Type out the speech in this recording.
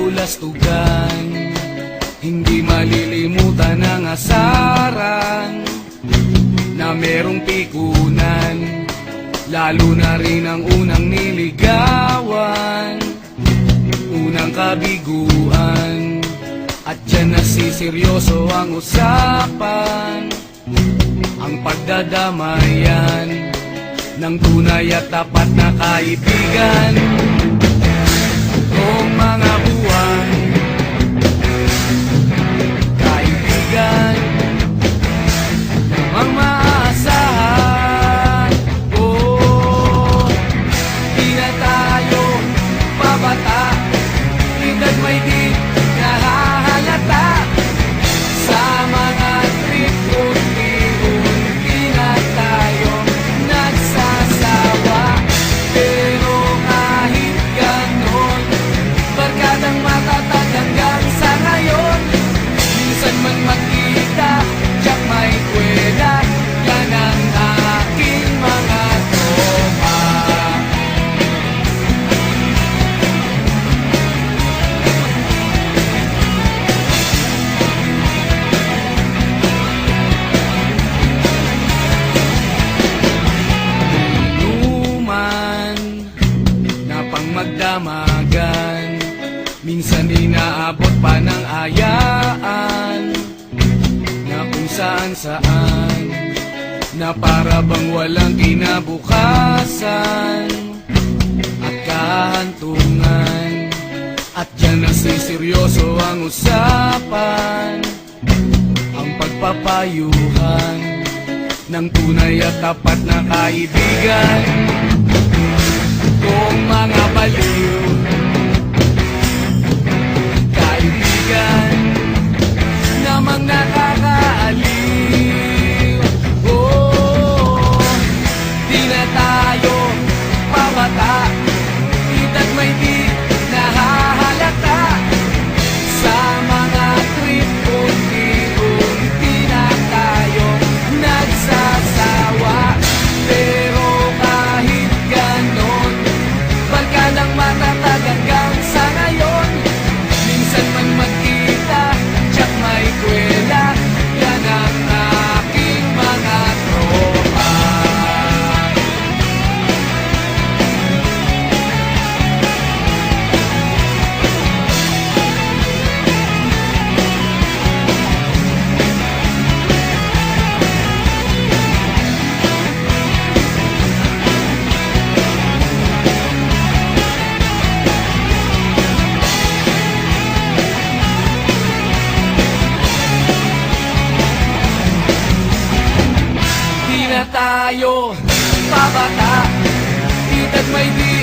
kabulastugan. Hindi malilimutan ang asaran na merong pikunan, lalo na rin ang unang niligawan, unang kabiguan. At dyan nasiseryoso ang usapan, ang pagdadamayan ng tunay at tapat na kaibigan. Kung mga buwan, kaibigan, namang maaasahan. Oh, di na tayo pabata, edad may di nahahalata. Sa mga trip, unti-unti na tayo nagsasawa. Pero kahit ganon, barkadang matatag hanggang sa ngayon. Minsan man magkita, tiyak may kwela, yan ang aking mga tropa. Inuman na pang magdamagan, minsan inaabot pa ng ayaan, na kung saan-saan, na para bang walang kinabukasan at kahantungan. At dyan nasiseryoso ang usapan, ang pagpapayuhan ng tunay at tapat na kaibigan. Kung mga baliw, kaibigan, namang nakakaaliw. Oh, di na tayo pabata, edad may di nahahalata. Sa mga trip, unti-unti na tayo nagsasawa. Pero kahit ganon, barkadang matatag hanggang sa ngayon. Minsan man magkita, tiyak may kwela, yan ang aking mga tropa. Di na tayo pabata, edad may di